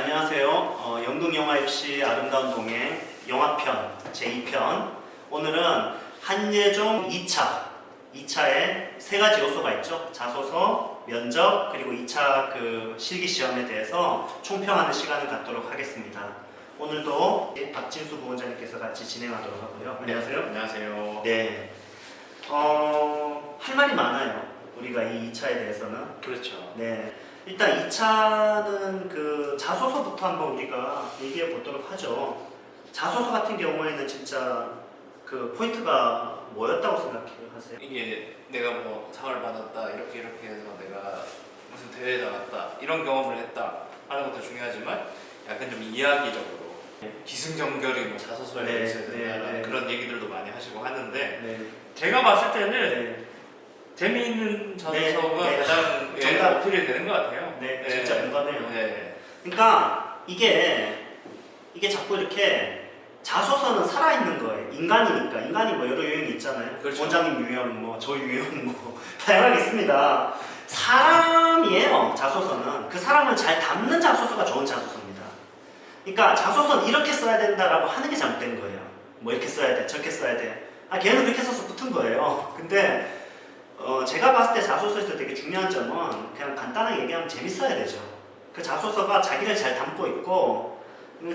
안녕하세요. 영동영화FC 아름다운 동행 영화편 제2편. 오늘은 한예종 2차에 세 가지 요소가 있죠. 자소서, 면접, 그리고 2차 그 실기시험에 대해서 총평하는 시간을 갖도록 하겠습니다. 오늘도 박진수 부원장님께서 같이 진행하도록 하고요. 안녕하세요. 네, 안녕하세요. 네. 할 말이 많아요. 우리가 이 2차에 대해서는. 그렇죠. 네. 일단 2차는 그 자소서부터 한번 우리가 얘기해 보도록 하죠. 자소서 같은 경우에는 진짜 그 포인트가 뭐였다고 생각하세요? 이게 내가 뭐 상을 받았다, 이렇게 해서 내가 무슨 대회에 나갔다, 이런 경험을 했다 하는 것도 중요하지만 약간 좀 이야기적으로 기승전결이 뭐 자소서에 네, 있어야 된다라는 네. 그런 얘기들도 많이 하시고 하는데 네. 제가 봤을 때는 네. 재미있는 자소서가 네. 가장 정답. 어필이 되는 것 같아요. 네, 진짜 공감해요. 네. 그러니까 이게 자꾸 이렇게 자소서는 살아있는 거예요. 인간이니까. 인간이 뭐 여러 유형이 있잖아요. 그렇죠. 원장님 유형, 뭐 저 유형, 뭐 다양하게 있습니다. 사람이에요. 자소서는 그 사람을 잘 담는 자소서가 좋은 자소서입니다. 그러니까 자소서는 이렇게 써야 된다라고 하는 게 잘못된 거예요. 뭐 이렇게 써야 돼, 저렇게 써야 돼. 걔는 그렇게 써서 붙은 거예요. 근데 제가 봤을 때 자소서에서 되게 중요한 점은 그냥 간단하게 얘기하면 재밌어야 되죠. 그 자소서가 자기를 잘 담고 있고,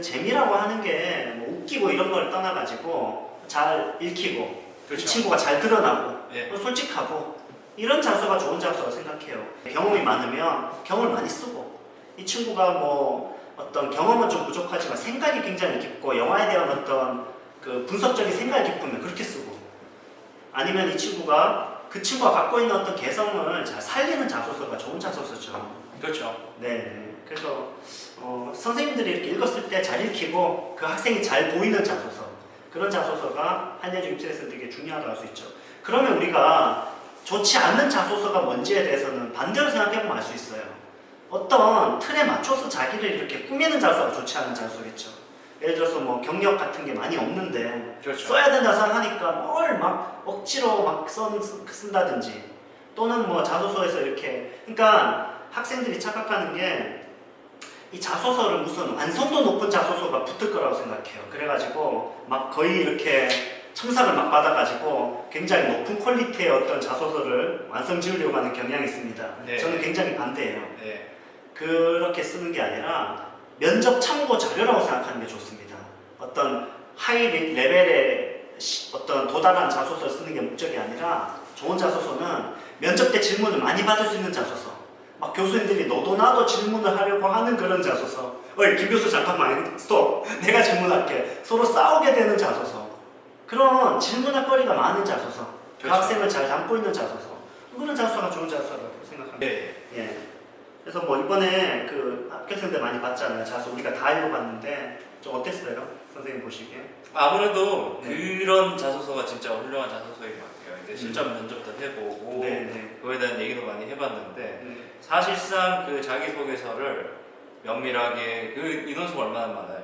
재미라고 하는 게 뭐 웃기고 이런 걸 떠나가지고 잘 읽히고, 그렇죠. 이 친구가 잘 드러나고, 네. 솔직하고, 이런 자소서가 좋은 자소서라고 생각해요. 경험이 많으면 경험을 많이 쓰고, 이 친구가 뭐 어떤 경험은 좀 부족하지만 생각이 굉장히 깊고, 영화에 대한 어떤 그 분석적인 생각이 깊으면 그렇게 쓰고, 아니면 이 친구가 그 친구가 갖고 있는 어떤 개성을 잘 살리는 자소서가 좋은 자소서죠. 그렇죠. 네. 그래서 선생님들이 이렇게 읽었을 때 잘 읽히고 그 학생이 잘 보이는 자소서, 그런 자소서가 한예종 입시에서 되게 중요하다고 할 수 있죠. 그러면 우리가 좋지 않는 자소서가 뭔지에 대해서는 반대로 생각해보면 알 수 있어요. 어떤 틀에 맞춰서 자기를 이렇게 꾸미는 자소서가 좋지 않은 자소서겠죠. 예를 들어서 뭐 경력 같은 게 많이 없는데 그렇죠. 써야 된다 생각하니까 뭘 막 억지로 막 쓴다든지, 또는 뭐 자소서에서 이렇게, 그러니까 학생들이 착각하는 게 이 자소서를 무슨 완성도 높은 자소서가 붙을 거라고 생각해요. 그래가지고 막 거의 이렇게 첨삭을 막 받아가지고 굉장히 높은 퀄리티의 어떤 자소서를 완성 지으려고 하는 경향이 있습니다. 네. 저는 굉장히 반대예요. 네. 그렇게 쓰는 게 아니라 면접 참고 자료라고 생각하는 게 좋습니다. 어떤 하이 레벨의 어떤 도달한 자소서를 쓰는 게 목적이 아니라, 좋은 자소서는 면접 때 질문을 많이 받을 수 있는 자소서, 막 교수님들이 너도 나도 질문을 하려고 하는 그런 자소서. 김 교수 잠깐만 스톱, 내가 질문할게. 서로 싸우게 되는 자소서, 그런 질문할 거리가 많은 자소서, 그 그렇죠. 학생을 잘 담고 있는 자소서, 그런 자소서가 좋은 자소서라고 생각합니다. 네. 예. 그래서 뭐 이번에 그 합격생들 많이 봤잖아요. 자소 우리가 다 읽어봤는데 좀 어땠어요? 선생님 보시기에? 아무래도 네. 그런 자소서가 진짜 훌륭한 자소서인 것 같아요. 이제 실전 면접도 해보고 네. 그거에 대한 얘기도 많이 해봤는데 네. 사실상 그 자기소개서를 면밀하게, 그 인원수가 얼마나 많아요.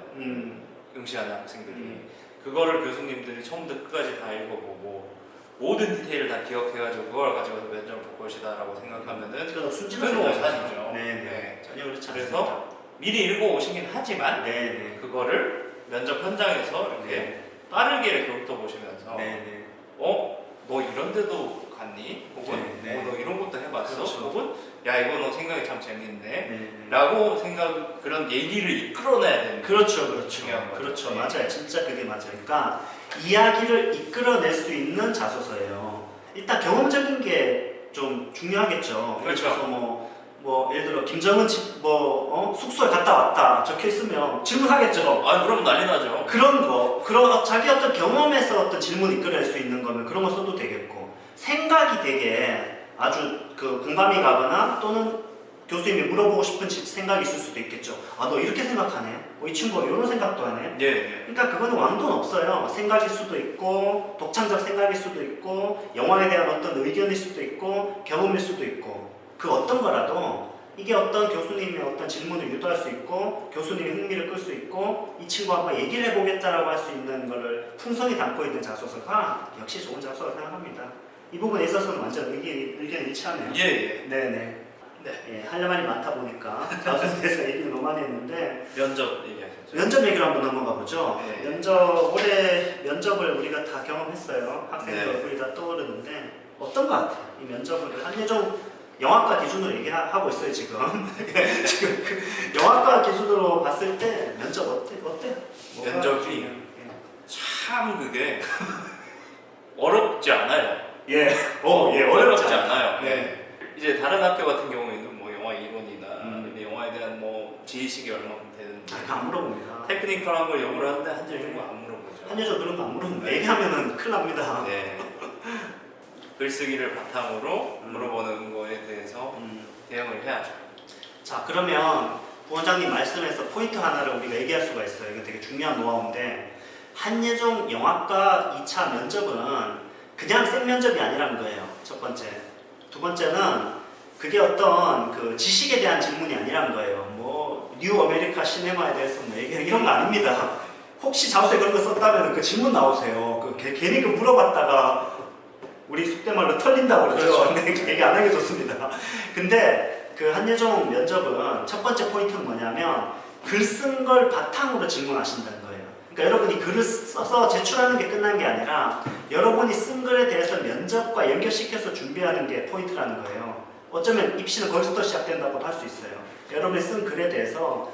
응시하는 학생들이 그거를 교수님들이 처음부터 끝까지 다 읽어보고 모든 디테일을 다 기억해가지고 그걸 가지고 면접을 볼 것이다라고 생각하면은 그래서 순진한 그건 생각이죠. 오산이죠. 네. 전혀 그렇지 않습니다. 그래서 미리 읽어오시긴 하지만 네. 그거를 면접 현장에서 이렇게 빠르게 이렇게 훑어보시면서 네. 너 이런 데도 갔니? 혹은 네. 너 이런 것도 해봤어? 그렇죠. 혹은 야 이거 너 생각이 참 재밌네 네. 라고 그런 얘기를 이끌어내야 되는 그렇죠. 중요한 거죠. 그렇죠. 네. 맞아요. 진짜 그게 맞아요. 그러니까 이야기를 이끌어낼 수 있는 자소서예요. 일단 경험적인 게 좀 중요하겠죠. 그렇죠. 그래서 뭐 예를 들어 김정은 집 숙소에 갔다 왔다 적혀 있으면 질문하겠죠. 그럼 난리 나죠. 그런 자기 어떤 경험에서 어떤 질문을 이끌어낼 수 있는 거면 그런 거 써도 되겠고, 생각이 되게 아주 그 공감이 가거나, 또는 교수님이 물어보고 싶은 생각이 있을 수도 있겠죠. 너 이렇게 생각하네. 이 친구가 이런 생각도 하네. 네. 그러니까 그거는 왕도는 없어요. 생각일 수도 있고, 독창적 생각일 수도 있고, 영화에 대한 어떤 의견일 수도 있고, 경험일 수도 있고, 그 어떤 거라도 이게 어떤 교수님의 어떤 질문을 유도할 수 있고, 교수님의 흥미를 끌 수 있고, 이 친구와 한번 얘기를 해보겠다라고 할 수 있는 거를 풍성히 담고 있는 자소서가 역시 좋은 자소서라고 생각합니다. 이 부분에 있어서는 완전 의견 일치하네요. 예. 네네. 예, 할 말이 많다 보니까 자소서에 대해서 얘기를 너무 많이 했는데 면접 얘기하셨죠. 면접 얘기를 한번 넘어가 보죠. 네. 올해 면접을 우리가 다 경험했어요. 학생들 얼굴이 다 떠오르는데 어떤 것 같아요? 이 면접을 한예종 영화과 기준으로 얘기하고 있어요 지금. 지금 그 영화과 기준으로 봤을 때 면접 어때요? 면접이 참 그게 어렵지 않아요. 예, 어렵지 않아요. 네. 이제 다른 학교 같은 경우에는 뭐 영화 이론이나 아니면 영화에 대한 뭐 지식이 얼마큼 되는지 그거 안 물어봅니다. 테크니컬한 걸 요구를 하는데 한예종은 안 물어보죠. 한예종 그런 거 안 물어봅니다. 얘기하면은 큰일 납니다. 네. 글쓰기를 바탕으로 물어보는 거에 대해서 대응을 해야죠. 자, 그러면 부원장님 말씀에서 포인트 하나를 우리가 얘기할 수가 있어요. 이거 되게 중요한 노하우인데 한예종 영화과 2차 면접은 그냥 생면접이 아니라는 거예요. 첫 번째. 두 번째는 그게 어떤 그 지식에 대한 질문이 아니라는 거예요. 뭐 뉴 아메리카 시네마에 대해서 뭐 이런 거 아닙니다. 혹시 자소서에 그런 거 썼다면 그 질문 나오세요. 괜히 그 물어봤다가 우리 속대말로 털린다고 그러죠. 그렇죠. 얘기 안 하게 좋습니다. 근데 그 한예종 면접은 첫 번째 포인트는 뭐냐면 글 쓴 걸 바탕으로 질문하신다는 거예요. 그러니까 여러분이 글을 써서 제출하는 게 끝난 게 아니라 여러분이 쓴 글에 대해서 면접과 연결시켜서 준비하는 게 포인트라는 거예요. 어쩌면 입시는 거기서부터 시작된다고도 할 수 있어요. 여러분이 쓴 글에 대해서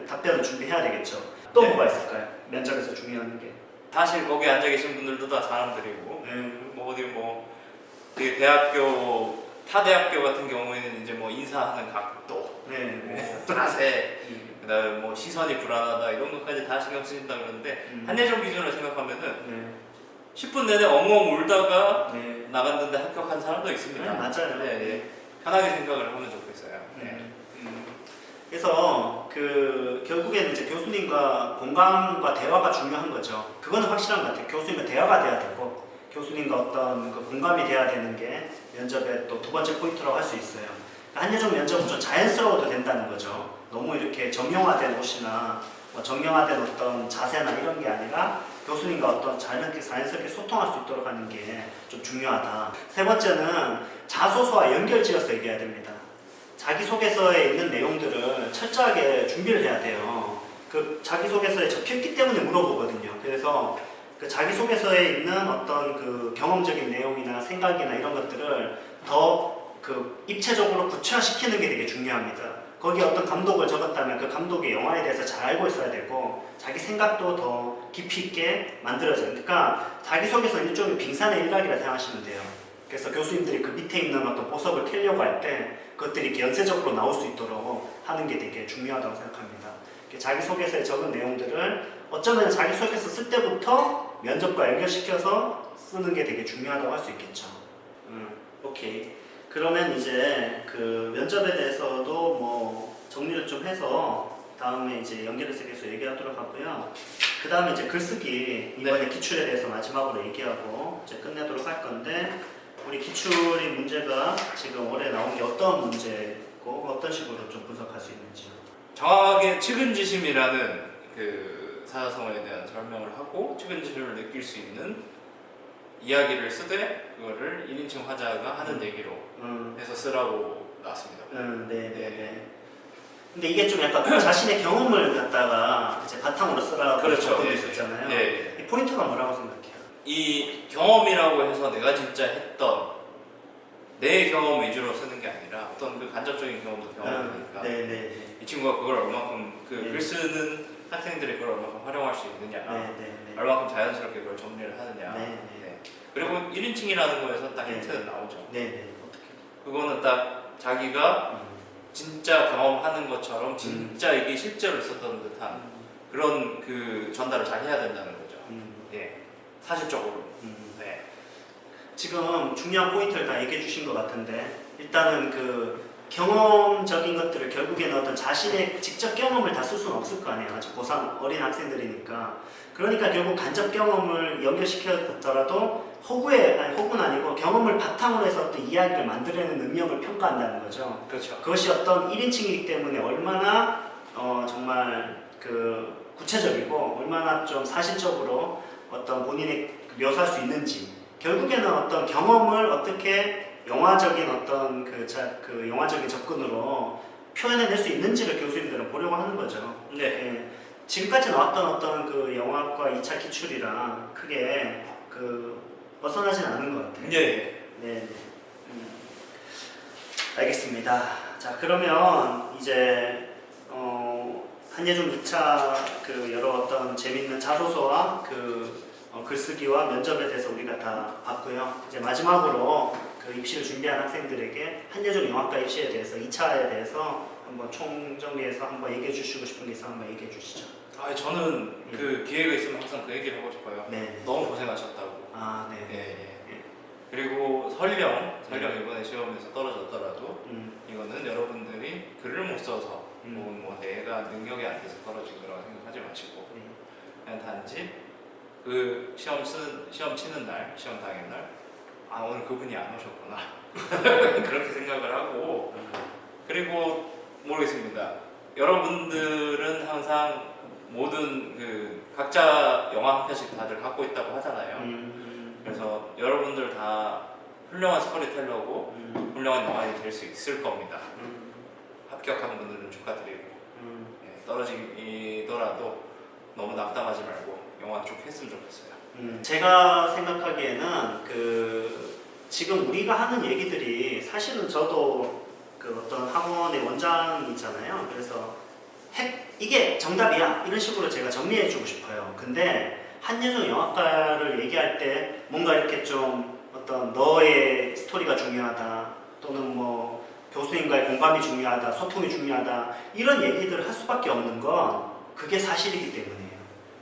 답변을 준비해야 되겠죠. 또 뭐가 있을까요? 면접에서 중요한 게. 사실 거기 앉아 계신 분들도 다 사람들이고 뭐 어디 뭐 되게 타 대학교 같은 경우에는 이제 뭐 인사하는 각도, 뭐 자세, 그다음에 뭐 시선이 불안하다 이런 것까지 다 신경 쓰신다 그러는데 한예종 기준으로 생각하면은 10분 내내 엉엉 울다가 나갔는데 합격한 사람도 있습니다. 맞아요. 네. 편하게 생각을 하면 좋겠어요. 그래서 결국에는 이제 교수님과 공감과 대화가 중요한 거죠. 그거는 확실한 것 같아요. 교수님과 대화가 돼야 되고 교수님과 어떤 그 공감이 돼야 되는 게 면접의 또 두 번째 포인트라고 할 수 있어요. 한예종 면접은 좀 자연스러워도 된다는 거죠. 너무 이렇게 정형화된 옷이나 뭐 정형화된 어떤 자세나 이런 게 아니라 교수님과 어떤 자연스럽게 소통할 수 있도록 하는 게 좀 중요하다. 세 번째는 자소서와 연결지어서 얘기해야 됩니다. 자기소개서에 있는 내용들을 철저하게 준비를 해야 돼요. 그 자기소개서에 적혀있기 때문에 물어보거든요. 그래서 그 자기소개서에 있는 어떤 그 경험적인 내용이나 생각이나 이런 것들을 더 그 입체적으로 구체화시키는 게 되게 중요합니다. 거기에 어떤 감독을 적었다면 그 감독의 영화에 대해서 잘 알고 있어야 되고 자기 생각도 더 깊이 있게 만들어져요. 그러니까 자기소개서는 일종의 빙산의 일각이라 생각하시면 돼요. 그래서 교수님들이 그 밑에 있는 어떤 보석을 캐려고 할 때 그것들이 이렇게 연쇄적으로 나올 수 있도록 하는 게 되게 중요하다고 생각합니다. 자기소개서에 적은 내용들을 어쩌면 자기소개서 쓸 때부터 면접과 연결시켜서 쓰는 게 되게 중요하다고 할 수 있겠죠. 오케이. 그러면 이제 그 면접에 대해서도 뭐 정리를 좀 해서 다음에 이제 연결해서 계속 얘기하도록 하고요. 그 다음에 이제 글쓰기 이번에 기출에 대해서 마지막으로 얘기하고 이제 끝내도록 할 건데 우리 기출의 문제가 지금 올해 나온 게 어떤 문제고 어떤 식으로 좀 분석할 수 있는지요? 정확하게 측은지심이라는 그 사자성어에 대한 설명을 하고 측은지심을 느낄 수 있는 이야기를 쓰되 그거를 1인칭 화자가 하는 얘기로 해서 쓰라고 나왔습니다. 네네네. 근데 이게 좀 약간 자신의 경험을 갖다가 이제 바탕으로 쓰라고 그렇죠. 있었잖아요. 네. 이 포인트가 뭐라고 생각해요? 이 경험이라고 해서 내가 진짜 했던 내 경험 위주로 쓰는 게 아니라 어떤 그 간접적인 경험도 경험이니까 이 친구가 그걸 얼마큼 글 쓰는 학생들이 그걸 얼마큼 활용할 수 있느냐 얼마큼 자연스럽게 그걸 정리를 하느냐 그리고 1인칭이라는 거에서 딱 힌트는 나오죠. 어떻게? 그거는 딱 자기가 진짜 경험하는 것처럼 진짜 이게 실제로 있었던 듯한 그런 그 전달을 잘 해야 된다는 거죠. 사실적으로. 지금 중요한 포인트를 다 얘기해 주신 것 같은데 일단은 그 경험적인 것들을 결국에는 어떤 자신의 직접 경험을 다 쓸 수는 없을 거 아니에요. 아직 고3 어린 학생들이니까. 그러니까 결국 간접 경험을 연결시켰더라도 호구는 아니고 경험을 바탕으로 해서 어떤 이야기를 만들어내는 능력을 평가한다는 거죠. 그렇죠. 그것이 어떤 1인칭이기 때문에 얼마나 정말 그 구체적이고 얼마나 좀 사실적으로 어떤 본인의 묘사할 수 있는지 결국에는 어떤 경험을 어떻게 영화적인 어떤 그 영화적인 접근으로 표현해낼 수 있는지를 교수님들은 보려고 하는 거죠. 네. 예, 지금까지 나왔던 어떤 그 영화과 2차 기출이랑 크게 벗어나진 않은 것 같아요. 네. 네. 알겠습니다. 자, 그러면 이제 한예종 2차 그 여러 어떤 재밌는 자소서와 글쓰기와 면접에 대해서 우리가 다 봤고요. 이제 마지막으로 그 입시를 준비한 학생들에게 한예종 영화과 입시에 대해서 2차에 대해서 한번 총정리해서 한번 얘기해 주시고 싶은 게 있으면 한번 얘기해 주시죠. 저는 예. 그 기회가 있으면 항상 그 얘기를 하고 싶어요. 네. 너무 고생하셨다고. 아, 네. 예. 그리고 설령 이번에 시험에서 떨어졌더라도 이거는 여러분들이 글을 못 써서 뭐 내가 능력이 안 돼서 떨어진 거라고 생각하지 마시고 그냥 단지 그 시험 치는 날, 시험 당일 날, 오늘 그분이 안 오셨구나 그렇게 생각을 하고, 그리고 모르겠습니다. 여러분들은 항상 모든 각자 영화 한 편씩 다들 갖고 있다고 하잖아요. 그래서 여러분들 다 훌륭한 스토리텔러고 훌륭한 영화인이 될 수 있을 겁니다. 합격한 분들은 축하드리고, 떨어지더라도 너무 낙담하지 말고 영화 쭉 했으면 좋겠어요. 제가 생각하기에는 지금 우리가 하는 얘기들이 사실은 저도 어떤 학원의 원장이잖아요. 그래서 이게 정답이야 이런 식으로 제가 정리해주고 싶어요. 근데 한예종 영화과를 얘기할 때 뭔가 이렇게 좀 어떤 너의 스토리가 중요하다 또는 뭐 교수님과의 공감이 중요하다, 소통이 중요하다 이런 얘기들을 할 수밖에 없는 건 그게 사실이기 때문이에요.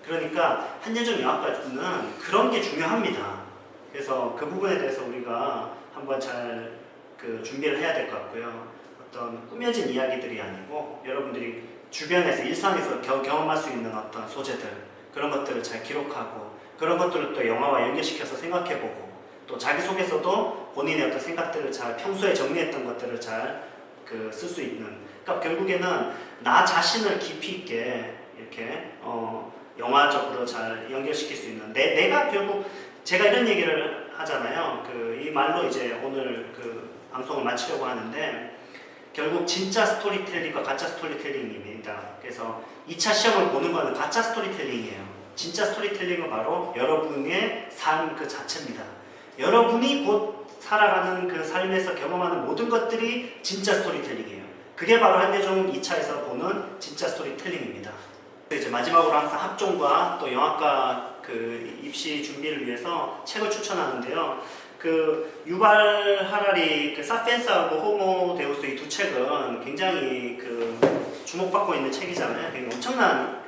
그러니까 한예종 영화과는 그런 게 중요합니다. 그래서 그 부분에 대해서 우리가 한번 잘 준비를 해야 될 것 같고요. 어떤 꾸며진 이야기들이 아니고 여러분들이 주변에서 일상에서 경험할 수 있는 어떤 소재들 그런 것들을 잘 기록하고 그런 것들을 또 영화와 연결시켜서 생각해보고 또 자기속에서도 본인의 어떤 생각들을 잘 평소에 정리했던 것들을 잘 쓸 수 있는, 그러니까 결국에는 나 자신을 깊이 있게 이렇게 영화적으로 잘 연결시킬 수 있는 내가 결국 제가 이런 얘기를 하잖아요. 이 말로 이제 오늘 방송을 마치려고 하는데 결국 진짜 스토리텔링과 가짜 스토리텔링입니다. 그래서 2차 시험을 보는 거는 가짜 스토리텔링이에요. 진짜 스토리텔링은 바로 여러분의 삶 그 자체입니다. 여러분이 곧 살아가는 그 삶에서 경험하는 모든 것들이 진짜 스토리텔링이에요. 그게 바로 한예종 2차에서 보는 진짜 스토리텔링입니다. 이제 마지막으로 항상 학종과 또 영화과 입시 준비를 위해서 책을 추천하는데요. 유발 하라리 사피엔스하고 호모 데우스 이 두 책은 굉장히 주목받고 있는 책이잖아요. 굉장히 엄청난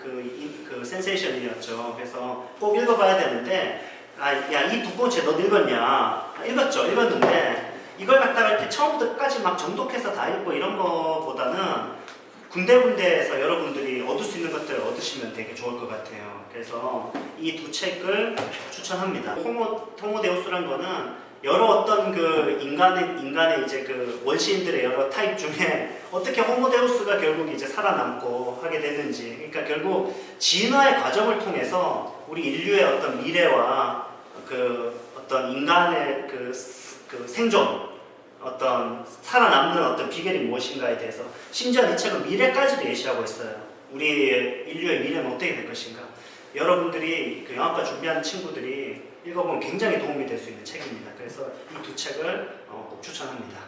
센세이션이었죠. 그래서 꼭 읽어봐야 되는데 야, 이 두꺼운 책 너 읽었냐? 읽었죠. 읽었는데 이걸 갖다가 이렇게 처음부터 끝까지 막 정독해서 다 읽고 이런 거보다는 군데군데에서 여러분들이 얻을 수 있는 것들을 얻으시면 되게 좋을 것 같아요. 그래서 이 두 책을 추천합니다. 호모데우스란 거는 여러 어떤 인간의 이제 원시인들의 여러 타입 중에 어떻게 호모데우스가 결국 이제 살아남고 하게 됐는지, 그러니까 결국 진화의 과정을 통해서 우리 인류의 어떤 미래와 어떤 인간의 생존, 어떤 살아남는 어떤 비결이 무엇인가에 대해서 심지어 이 책은 미래까지도 예시하고 있어요. 우리 인류의 미래는 어떻게 될 것인가. 여러분들이 영화과 준비하는 친구들이 읽어보면 굉장히 도움이 될 수 있는 책입니다. 그래서 이 두 책을 꼭 추천합니다.